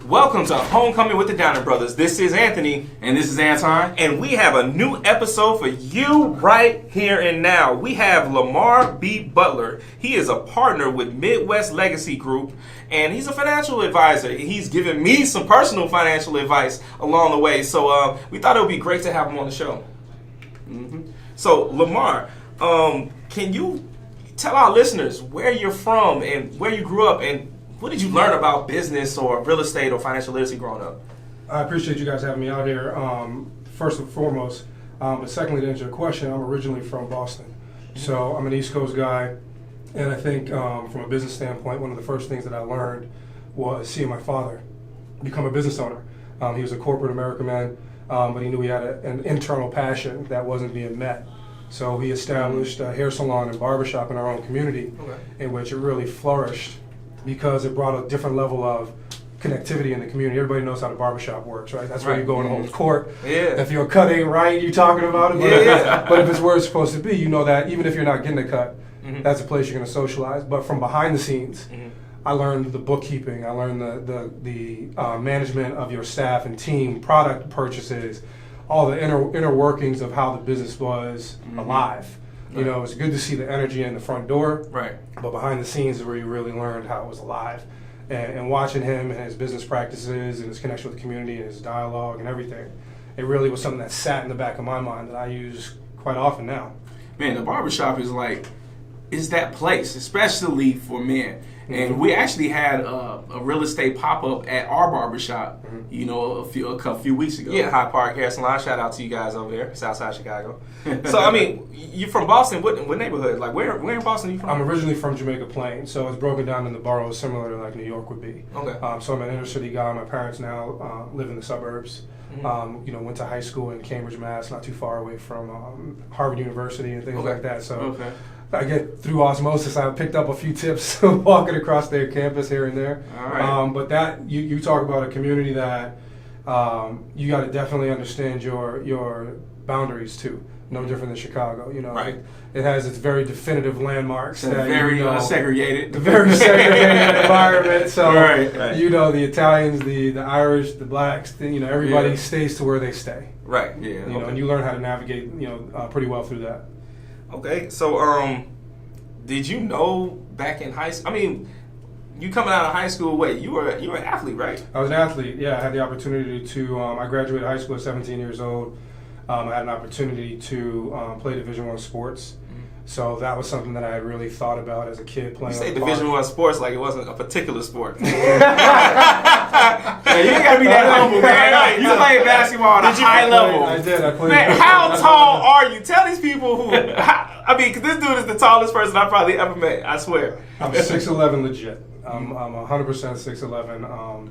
Welcome to Homecoming with the Downer Brothers. This is Anthony. And this is Anton. And we have a new episode for you right here and now. We have Lamar B. Butler. He is a partner with Midwest Legacy Group, and he's a financial advisor. He's given me some personal financial advice along the way. So we thought it would be great to have him on the show. So, Lamar, can you tell our listeners where you're from and where you grew up and what did you learn about business or real estate or financial literacy growing up? I appreciate you guys having me out here, first and foremost. But secondly, to answer your question, I'm originally from Boston. So I'm an East Coast guy. And I think from a business standpoint, one of the first things that I learned was seeing my father become a business owner. He was a corporate American man, but he knew he had an internal passion that wasn't being met. So he established a hair salon and barbershop in our own community, in which it really flourished, because it brought a different level of connectivity in the community. Everybody knows how the barbershop works, right? That's where you go and hold court. Yeah. If your cut ain't right, you're talking about it. But, but if it's where it's supposed to be, you know that even if you're not getting a cut, that's a place you're going to socialize. But from behind the scenes, I learned the bookkeeping. I learned the management of your staff and team, product purchases, all the inner workings of how the business was alive. You know, it's good to see the energy in the front door, but behind the scenes is where you really learned how it was alive. And watching him and his business practices and his connection with the community and his dialogue and everything, it really was something that sat in the back of my mind that I use quite often now. Man, the barbershop is that place, especially for men. And we actually had a real estate pop-up at our barbershop, you know, a few weeks ago. Yeah, Hyde Park Hair Salon. Shout out to you guys over there, Southside Chicago. So, I mean, you're from Boston. What neighborhood? Like, where in Boston are you from? I'm originally from Jamaica Plain, so it's broken down into boroughs similar to like New York would be. Okay. So I'm an inner city guy. My parents now live in the suburbs. You know, went to high school in Cambridge, Mass, not too far away from Harvard University and things like that. So I get through osmosis. I picked up a few tips walking across their campus here and there. All right. But that you talk about a community that you got to definitely understand your boundaries too. No different than Chicago, you know. It has its very definitive landmarks. It's very segregated. Very segregated environment. So you know, the Italians, the Irish, the blacks, you know, everybody stays to where they stay. Right. Yeah. You know, and you learn how to navigate, you know, pretty well through that. Okay. So, did you know back in high school? I mean, you coming out of high school, you were an athlete, right? I was an athlete. Yeah, I had the opportunity to. I graduated high school at 17 years old. I had an opportunity to play Division I sports. So that was something that I had really thought about as a kid playing. You say Division I sports like it wasn't a particular sport. Yeah, you ain't gotta be that humble, man. You played basketball at a high level. I did. I played. Man, how tall are you? Tell these people who. I mean, because this dude is the tallest person I probably ever met. I swear. I'm 6'11" legit. I'm 100% 6'11".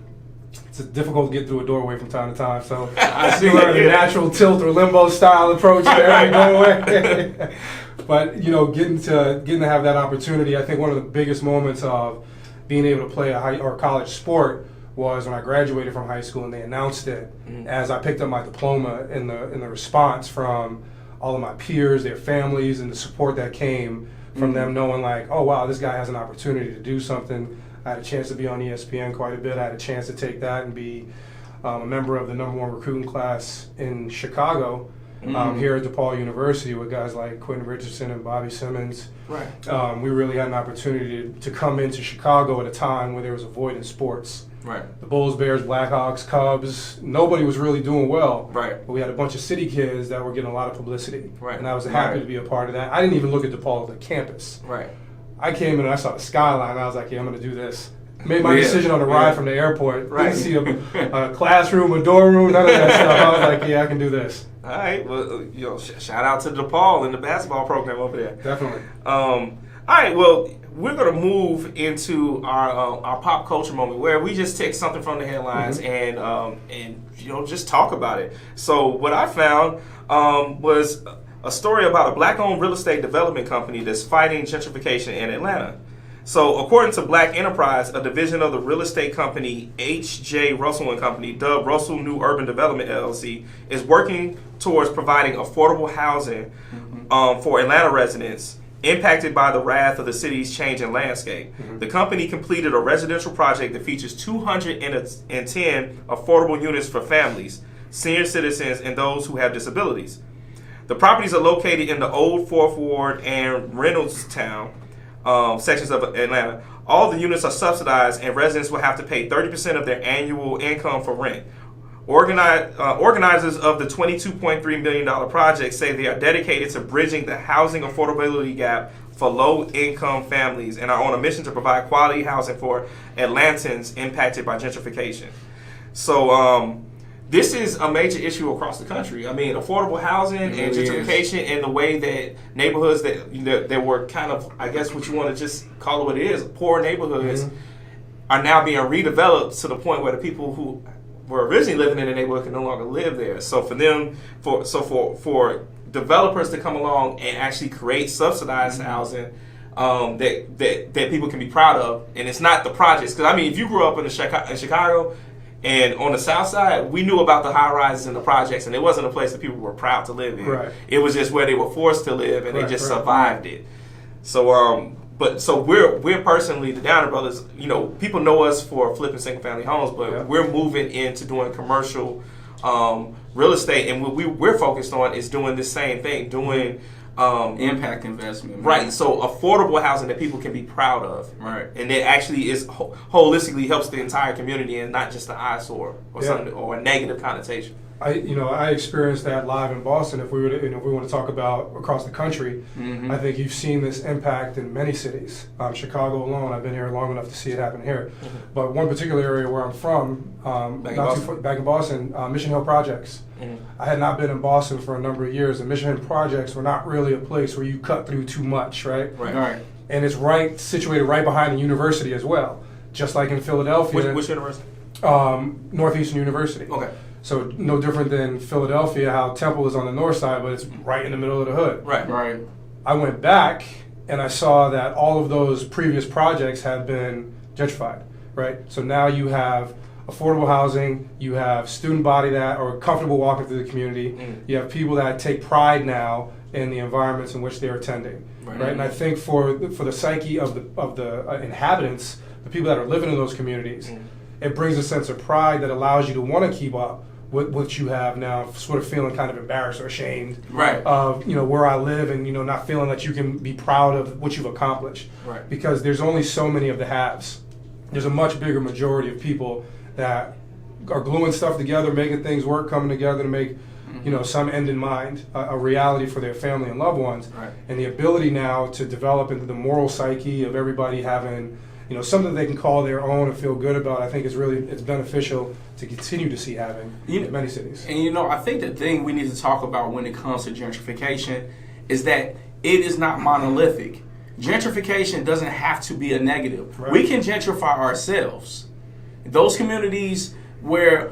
It's difficult to get through a doorway from time to time, so I still learn a natural tilt or limbo style approach there every doorway. But you know, getting to have that opportunity, I think one of the biggest moments of being able to play a high or college sport was when I graduated from high school and they announced it as I picked up my diploma. In the response from all of my peers, their families, and the support that came from them knowing like, oh wow, this guy has an opportunity to do something. I had a chance to be on ESPN quite a bit. I had a chance to take that and be a member of the #1 recruiting class in Chicago here at DePaul University with guys like Quentin Richardson and Bobby Simmons. Right. We really had an opportunity to come into Chicago at a time where there was a void in sports. Right. The Bulls, Bears, Blackhawks, Cubs, nobody was really doing well. Right. But we had a bunch of city kids that were getting a lot of publicity. Right. And I was happy to be a part of that. I didn't even look at DePaul as a campus. Right. I came in and I saw the skyline. And I was like, yeah, I'm going to do this. Made my decision on the ride from the airport. Didn't see a classroom, a dorm room, none of that stuff. I was like, yeah, I can do this. All right. Well, you know, shout out to DePaul and the basketball program over there. Definitely. All right. Well, we're going to move into our pop culture moment where we just take something from the headlines and you know, just talk about it. So what I found was a story about a black-owned real estate development company that's fighting gentrification in Atlanta. So, according to Black Enterprise, a division of the real estate company H.J. Russell & Company, dubbed Russell New Urban Development LLC, is working towards providing affordable housing for Atlanta residents impacted by the wrath of the city's changing landscape. The company completed a residential project that features 210 affordable units for families, senior citizens, and those who have disabilities. The properties are located in the Old Fourth Ward and Reynoldstown sections of Atlanta. All the units are subsidized, and residents will have to pay 30% of their annual income for rent. Organizers of the $22.3 million project say they are dedicated to bridging the housing affordability gap for low-income families and are on a mission to provide quality housing for Atlantans impacted by gentrification. So this is a major issue across the country. I mean, affordable housing and gentrification and the way that neighborhoods that were kind of, I guess what you want to just call it what it is, poor neighborhoods, are now being redeveloped to the point where the people who were originally living in the neighborhood can no longer live there. So for developers to come along and actually create subsidized housing that people can be proud of, and it's not the projects. Because I mean, if you grew up in Chicago and on the South Side, we knew about the high rises and the projects, and it wasn't a place that people were proud to live in. Right. It was just where they were forced to live, and they just survived it. So So we're personally the Downer Brothers. You know, people know us for flipping single family homes, but we're moving into doing commercial real estate, and what we're focused on is doing the same thing, doing impact investment. Man. Right. So affordable housing that people can be proud of. Right. And it actually is holistically helps the entire community and not just the eyesore or something or a negative connotation. I experienced that live in Boston. If we want to talk about across the country, I think you've seen this impact in many cities. Chicago alone, I've been here long enough to see it happen here. But one particular area where I'm from, back in Boston, Mission Hill Projects. I had not been in Boston for a number of years, and Mission Hill Projects were not really a place where you cut through too much, right? Right. And it's situated right behind the university as well, just like in Philadelphia. Which university? Northeastern University. Okay. So no different than Philadelphia, how Temple is on the north side, but it's right in the middle of the hood. Right. I went back and I saw that all of those previous projects had been gentrified, right? So now you have affordable housing, you have student body that are comfortable walking through the community, you have people that take pride now in the environments in which they're attending, right? And I think for the psyche of the inhabitants, the people that are living in those communities, it brings a sense of pride that allows you to want to keep up with what you have now, sort of feeling kind of embarrassed or ashamed of where I live, and not feeling that you can be proud of what you've accomplished. Right. Because there's only so many of the haves. There's a much bigger majority of people that are gluing stuff together, making things work, coming together to make some end in mind, a reality for their family and loved ones. Right. And the ability now to develop into the moral psyche of everybody having something they can call their own and feel good about, I think it's beneficial to continue to see having in many cities. And I think the thing we need to talk about when it comes to gentrification is that it is not monolithic. Gentrification doesn't have to be a negative. Right. We can gentrify ourselves. Those communities where,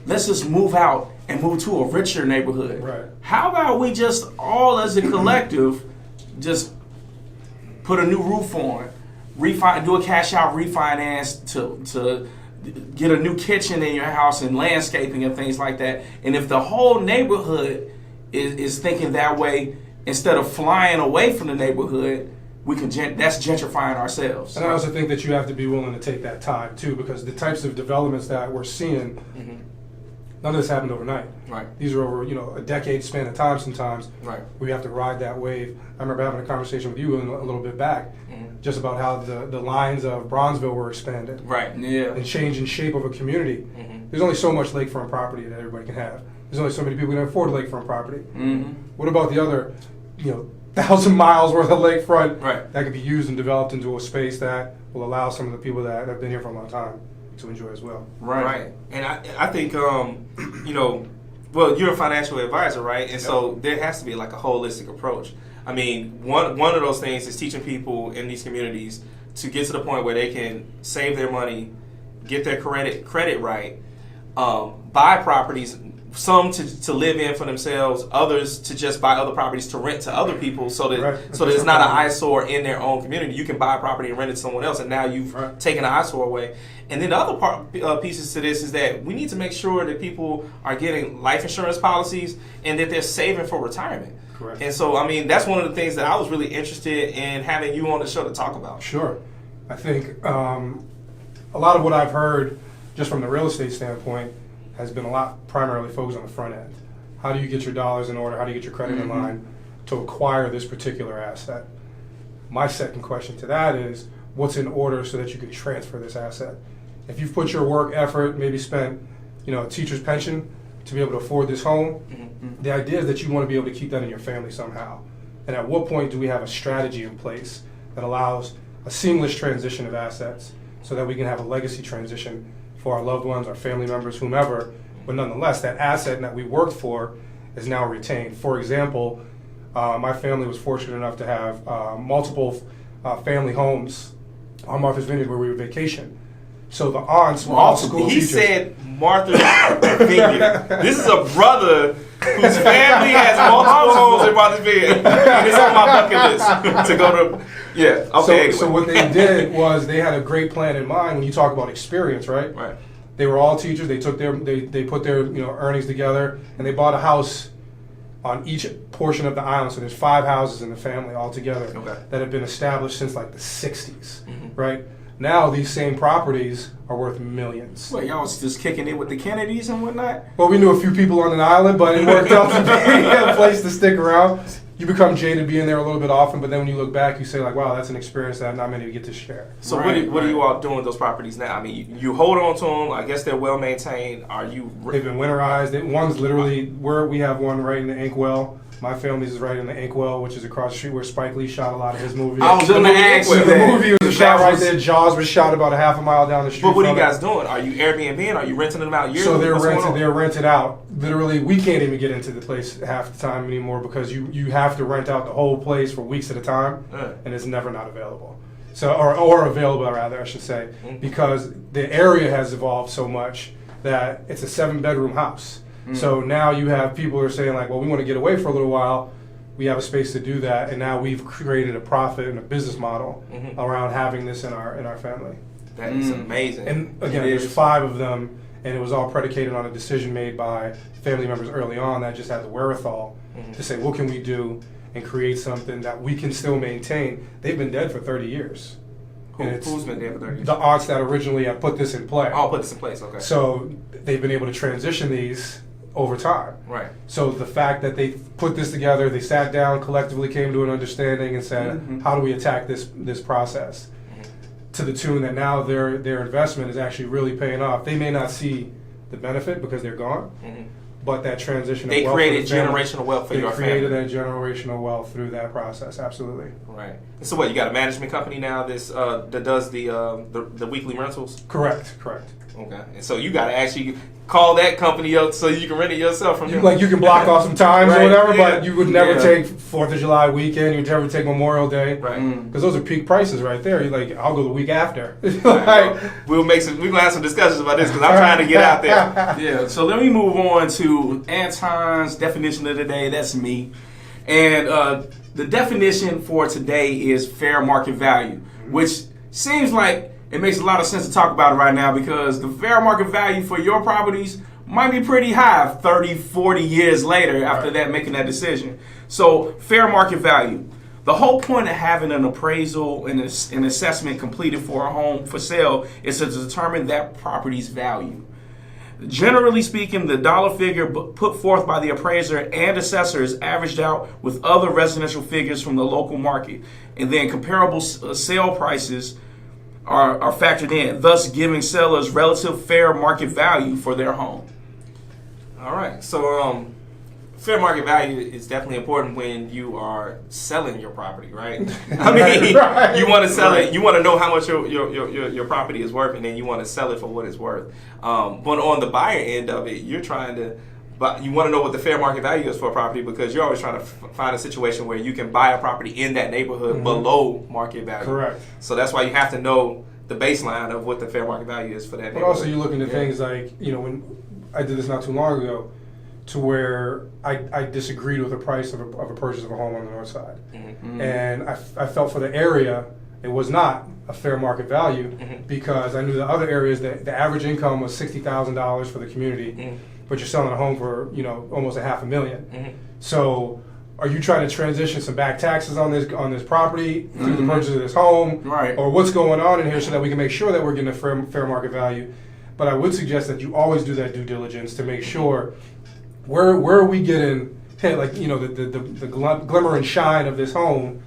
let's just move out and move to a richer neighborhood. Right. How about we just all as a collective just put a new roof on, do a cash out refinance to get a new kitchen in your house and landscaping and things like that. And if the whole neighborhood is thinking that way, instead of flying away from the neighborhood, we can that's gentrifying ourselves. And I also think that you have to be willing to take that time too, because the types of developments that we're seeing, none of this happened overnight. Right. These are over a decade span of time sometimes. Right. We have to ride that wave. I remember having a conversation with you a little bit back, just about how the lines of Bronzeville were expanded. Right. Yeah. And changing shape of a community. There's only so much lakefront property that everybody can have. There's only so many people who can afford lakefront property. What about the other, 1,000 miles worth of lakefront that could be used and developed into a space that will allow some of the people that have been here for a long time to enjoy as well. Right. And I think, well, you're a financial advisor, right? And so there has to be like a holistic approach. I mean, one of those things is teaching people in these communities to get to the point where they can save their money, get their credit right, buy properties, some to live in for themselves, others to just buy other properties to rent to other people, so that it's not an eyesore in their own community. You can buy a property and rent it to someone else, and now you've taken an eyesore away. And then the other pieces to this is that we need to make sure that people are getting life insurance policies and that they're saving for retirement. Correct. And so, I mean, that's one of the things that I was really interested in having you on the show to talk about. Sure. I think a lot of what I've heard just from the real estate standpoint has been a lot primarily focused on the front end. How do you get your dollars in order? How do you get your credit in line to acquire this particular asset? My second question to that is, what's in order so that you can transfer this asset? If you've put your work effort, maybe spent, a teacher's pension to be able to afford this home, the idea is that you want to be able to keep that in your family somehow. And at what point do we have a strategy in place that allows a seamless transition of assets so that we can have a legacy transition for our loved ones, our family members, whomever, but nonetheless, that asset that we worked for is now retained. For example, my family was fortunate enough to have multiple family homes on Martha's Vineyard where we would vacation. So the aunts were all school He teachers. said Martha's Vineyard. This is a brother whose family has multiple homes in Martha's Vineyard. And it's on my bucket list to go to. Yeah. Okay. So what they did was they had a great plan in mind. When you talk about experience, right? Right. They were all teachers. They took they put their earnings together, and they bought a house on each portion of the island. So there's 5 houses in the family altogether that have been established since like the 60s, right? Now these same properties are worth millions. Well, y'all was just kicking it with the Kennedys and whatnot? Well, we knew a few people on an island, but it worked out to be a place to stick around. You become jaded being there a little bit often, but then when you look back, you say like, wow, that's an experience that not many get to share. So what are you all doing with those properties now? I mean, you hold on to them. I guess they're well maintained. Are you? They've been winterized. One's literally where we have one right in the Inkwell. My family's is right in the Inkwell, which is across the street where Spike Lee shot a lot of his movies. I was going to ask you The that. movie was shot right there. Jaws was shot about a half a mile down the street. But what are from you it. guys doing? Are you Airbnb? Are you renting them out yearly? So they're What's going rented. on? They're rented out. Literally, we can't even get into the place half the time anymore because you have to rent out the whole place for weeks at a time, and it's never not available. So or available rather, I should say, because the area has evolved so much that it's a 7-bedroom house. So now you have people who are saying like, well, we want to get away for a little while. We have a space to do that, and now we've created a profit and a business model around having this in our family. That is amazing. And again, there's 5 of them, and it was all predicated on a decision made by family members early on that just had the wherewithal to say, what can we do and create something that we can still maintain. They've been dead for 30 years. Who's been dead for 30 years? The aunts that originally have put this in play. Oh, put this in place, okay. So they've been able to transition these over time. Right. So the fact that they put this together, they sat down, collectively came to an understanding and said, how do we attack this process? To the tune that now their investment is actually really paying off. They may not see the benefit because they're gone, but that transition they of wealth created for the family, generational wealth for your family. They created that generational wealth through that process, absolutely. Right. So what, you got a management company now that does the weekly rentals? Correct. Okay. And so you got to actually call that company up so you can rent it yourself from them. Like you can block off some times Right, or whatever, yeah. but you would never take 4th of July weekend. You'd never take Memorial Day. Right. Because those are peak prices right there. You're like, I'll go the week after. We're gonna have some discussions about this because I'm trying to get out there. Yeah, so let me move on to Anton's definition of the day. That's me. And the definition for today is fair market value, which seems like it makes a lot of sense to talk about it right now because the fair market value for your properties might be pretty high 30, 40 years later after that making that decision. So fair market value. The whole point of having an appraisal and an assessment completed for a home for sale is to determine that property's value. Generally speaking, the dollar figure put forth by the appraiser and assessor is averaged out with other residential figures from the local market, and then comparable sale prices are factored in, thus giving sellers relative fair market value for their home. All right. So fair market value is definitely important when you are selling your property, right? I mean, Right. you want to sell it. You want to know how much your property is worth, and then you want to sell it for what it's worth. But on the buyer end of it, you're trying to. But you want to know what the fair market value is for a property because you're always trying to find a situation where you can buy a property in that neighborhood below market value. Correct. So that's why you have to know the baseline of what the fair market value is for that But neighborhood. also you look into things like, when I did this not too long ago, to where I disagreed with the price of a purchase of a home on the north side. And I felt for the area, it was not a fair market value because I knew the other areas that the average income was $60,000 for the community, but you're selling a home for, almost $500,000. So Are you trying to transition some back taxes on this property through the purchase of this home? Right. Or what's going on in here so that we can make sure that we're getting a fair market value? But I would suggest that you always do that due diligence to make sure where are we getting hit, like, you know, the glimmer and shine of this home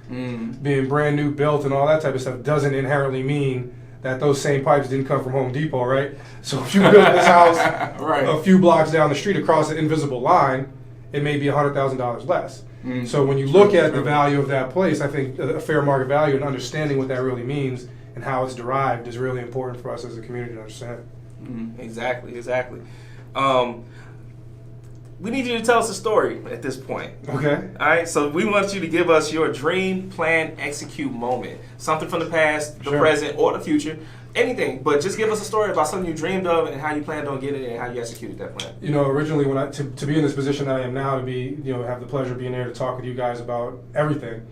being brand new built and all that type of stuff doesn't inherently mean that those same pipes didn't come from Home Depot, right? So if you build this house a few blocks down the street across an invisible line, it may be $100,000 less. So when you look at the value of that place, I think a fair market value and understanding what that really means and how it's derived is really important for us as a community to understand. Exactly. We need you to tell us a story at this point. Okay. All right. So we want you to give us your dream, plan, execute moment. Something from the past, the present, or the future. Anything, but just give us a story about something you dreamed of and how you planned on getting it and how you executed that plan. You know, originally when to be in this position that I am now, to be, you know, have the pleasure of being here to talk with you guys about everything.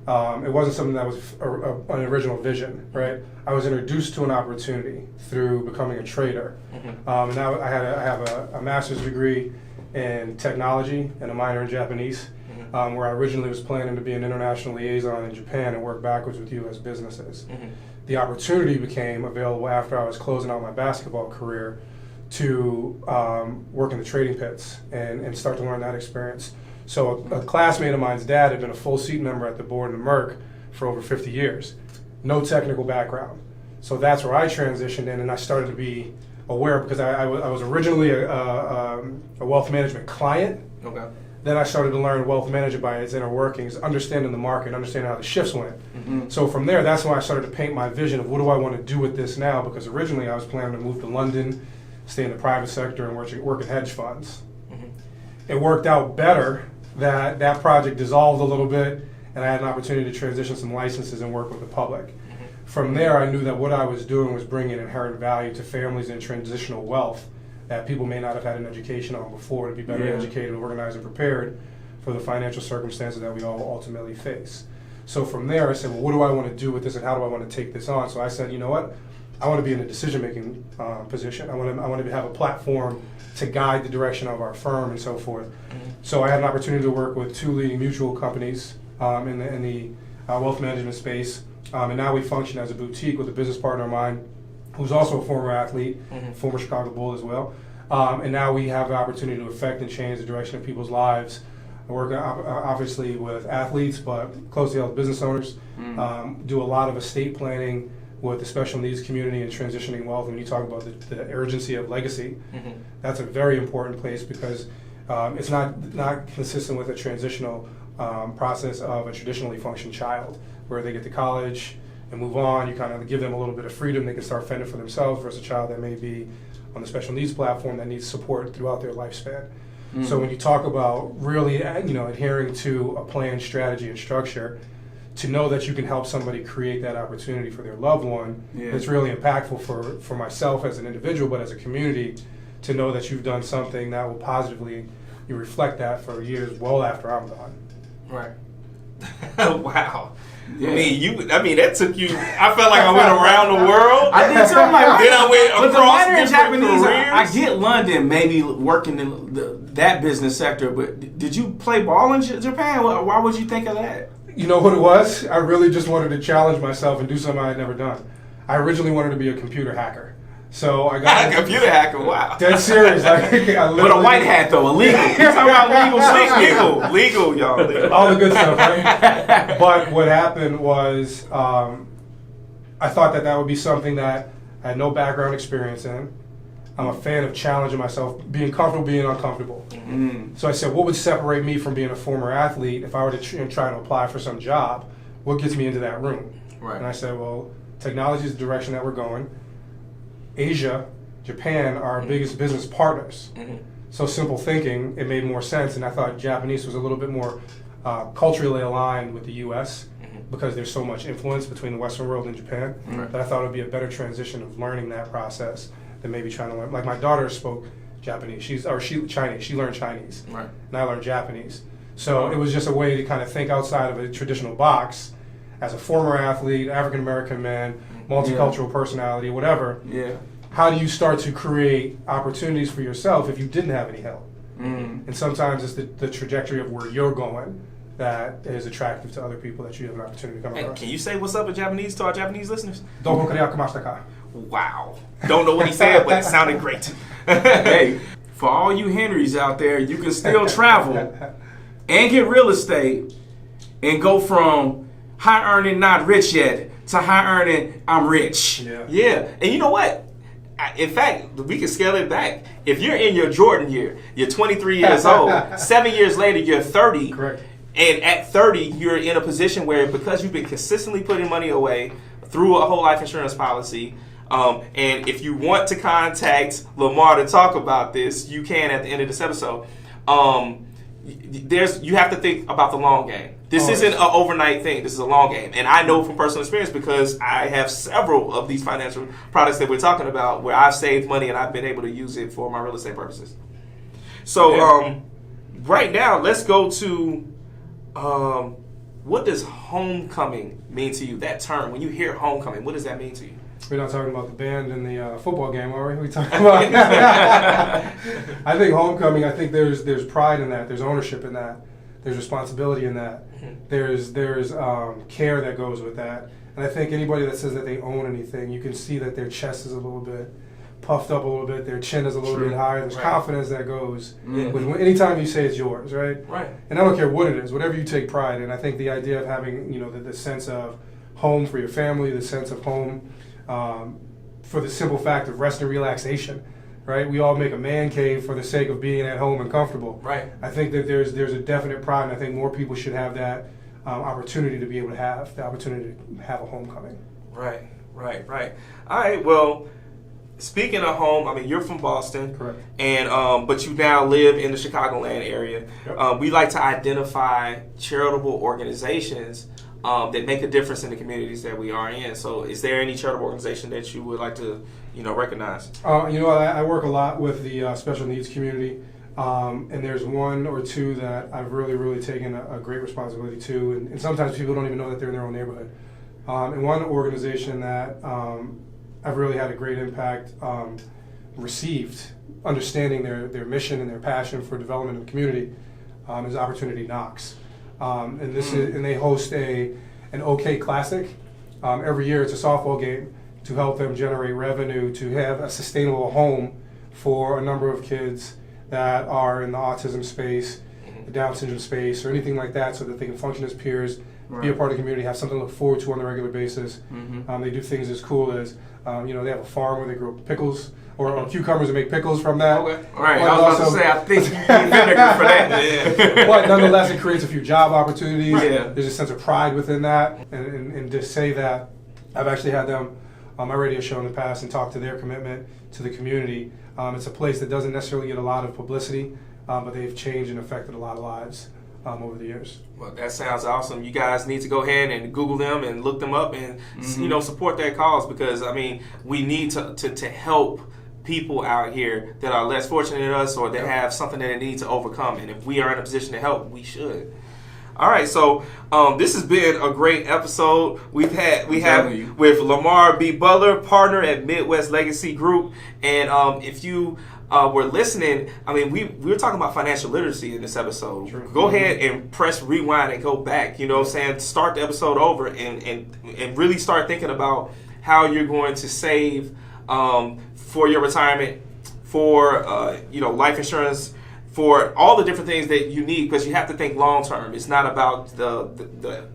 It wasn't something that was an original vision, right? I was introduced to an opportunity through becoming a trader, and now I have a master's degree in technology and a minor in Japanese, where I originally was planning to be an international liaison in Japan and work backwards with U.S. businesses. The opportunity became available after I was closing out my basketball career to work in the trading pits and start to learn that experience. So a classmate of mine's dad had been a full seat member at the board in Merck for over 50 years. No technical background. So that's where I transitioned in, and I started to be aware, because I was originally a wealth management client. Okay. Then I started to learn wealth management by its inner workings, understanding the market, understanding how the shifts went. So from there, that's when I started to paint my vision of what do I want to do with this now, because originally I was planning to move to London, stay in the private sector, and work in hedge funds. It worked out better that project dissolved a little bit, and I had an opportunity to transition some licenses and work with the public. From there, I knew that what I was doing was bringing inherent value to families in transitional wealth that people may not have had an education on before, to be better educated, organized, and prepared for the financial circumstances that we all ultimately face. So from there, I said, well, what do I want to do with this, and how do I want to take this on? So I said, you know what? I want to be in a decision-making position. I want to have a platform to guide the direction of our firm and so forth. So I had an opportunity to work with two leading mutual companies in the wealth management space, and now we function as a boutique with a business partner of mine who's also a former athlete, former Chicago Bull as well. And now we have the opportunity to affect and change the direction of people's lives. I work obviously with athletes, but closely held business owners. Do a lot of estate planning with the special needs community and transitioning wealth. When you talk about the urgency of legacy, that's a very important place, because it's not consistent with a transitional process of a traditionally functioned child, where they get to college and move on. You kind of give them a little bit of freedom. They can start fending for themselves, versus a child that may be on the special needs platform that needs support throughout their lifespan. So when you talk about really, adhering to a plan, strategy, and structure, to know that you can help somebody create that opportunity for their loved one, it's really impactful for myself as an individual, but as a community, to know that you've done something that will positively, you reflect that for years well after I'm gone. Right. Wow. Yeah. I mean, that took you. I felt like I went around the world. I did too. Like, then I went across different Japanese, careers. I get London, maybe working in that business sector, but did you play ball in Japan? Why would you think of that? You know what it was? I really just wanted to challenge myself and do something I had never done. I originally wanted to be a computer hacker. So I got a computer hacker. Wow. Dead serious. With a white hat though, illegal. You're talking about legal, y'all. Legal. All the good stuff, right? But what happened was, I thought that would be something that I had no background experience in. I'm a fan of challenging myself, being comfortable, being uncomfortable. So I said, what would separate me from being a former athlete if I were to try to apply for some job? What gets me into that room? Right. And I said, well, technology is the direction that we're going. Asia, Japan are our biggest business partners. So simple thinking, it made more sense, and I thought Japanese was a little bit more culturally aligned with the U.S. because there's so much influence between the Western world and Japan, that I thought it would be a better transition of learning that process than maybe trying to learn. Like my daughter spoke Japanese, she's Chinese, she learned Chinese, and I learned Japanese. So it was just a way to kind of think outside of a traditional box. As a former athlete, African American man, multicultural personality, whatever. How do you start to create opportunities for yourself if you didn't have any help? And sometimes it's the trajectory of where you're going that is attractive to other people that you have an opportunity to come And across. can you say what's up in Japanese to our Japanese listeners? Domo kareyakumashita ka? Wow. Don't know what he said, but it sounded great. Hey, for all you Henrys out there, you can still travel and get real estate and go from high earning, not rich yet, to high earning, I'm rich. Yeah. And you know what? In fact, we can scale it back. If you're in your Jordan year, you're 23 years old, 7 years later, you're 30. Correct. And at 30, you're in a position where, because you've been consistently putting money away through a whole life insurance policy, and if you want to contact Lamar to talk about this, you can at the end of this episode. You have to think about the long game. This isn't an overnight thing. This is a long game. And I know from personal experience, because I have several of these financial products that we're talking about where I've saved money and I've been able to use it for my real estate purposes. So right now, let's go to what does homecoming mean to you? That term, when you hear homecoming, what does that mean to you? We're not talking about the band in the football game, are we? We talking about. I think homecoming. I think there's pride in that. There's ownership in that. There's responsibility in that. There's care that goes with that. And I think anybody that says that they own anything, you can see that their chest is a little bit puffed up a little bit. Their chin is a little bit higher. There's confidence that goes with anytime you say it's yours, right? Right. And I don't care what it is, whatever you take pride in. I think the idea of having the sense of home for your family, the sense of home. For the simple fact of rest and relaxation, right? We all make a man cave for the sake of being at home and comfortable. Right. I think that there's a definite pride, and I think more people should have that opportunity to be able to have the opportunity to have a homecoming. Right. All right. Well, speaking of home, I mean, you're from Boston, Correct. And but you now live in the Chicagoland area. Yep. We like to identify charitable organizations that make a difference in the communities that we are in. So, is there any charitable organization that you would like to, recognize? I work a lot with the special needs community, and there's one or two that I've really taken a great responsibility to, and sometimes people don't even know that they're in their own neighborhood. And one organization that I've really had a great impact, received, understanding their mission and their passion for development of the community, is Opportunity Knocks. And they host an OK Classic every year. It's a softball game to help them generate revenue to have a sustainable home for a number of kids that are in the autism space, the Down syndrome space, or anything like that, so that they can function as peers, be a part of the community, have something to look forward to on a regular basis. They do things as cool as they have a farm where they grow pickles or cucumbers and make pickles from that. Okay. All right, I was about to say, I think you need vinegar for that. But nonetheless, it creates a few job opportunities. Yeah. There's a sense of pride within that. And to say that I've actually had them on my radio show in the past and talked to their commitment to the community. It's a place that doesn't necessarily get a lot of publicity, but they've changed and affected a lot of lives over the years. Well, that sounds awesome. You guys need to go ahead and Google them and look them up and support that cause, because we need to help people out here that are less fortunate than us, or that have something that they need to overcome. And if we are in a position to help, we should. All right, so this has been a great episode. We have with Lamar B. Butler, partner at Midwest Legacy Group. And if you were listening, we were talking about financial literacy in this episode. Sure. Go ahead and press rewind and go back. Start the episode over and really start thinking about how you're going to save for your retirement, for life insurance, for all the different things that you need, because you have to think long term. It's not about the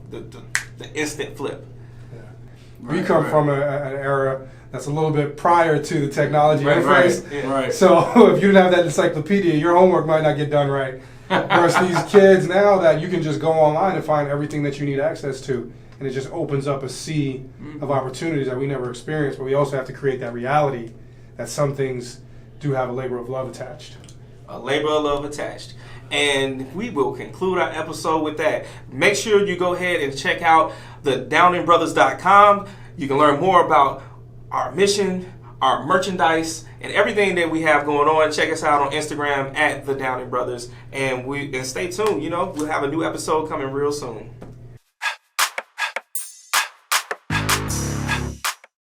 instant flip. Yeah. We come from an era that's a little bit prior to the technology interface. Right. So if you didn't have that encyclopedia, your homework might not get done right. Versus these kids now that you can just go online and find everything that you need access to. And it just opens up a sea of opportunities that we never experienced. But we also have to create that reality that some things do have a labor of love attached. A labor of love attached. And we will conclude our episode with that. Make sure you go ahead and check out the downingbrothers.com. You can learn more about our mission, our merchandise, and everything that we have going on. Check us out on Instagram at the Downing Brothers. And stay tuned. We'll have a new episode coming real soon.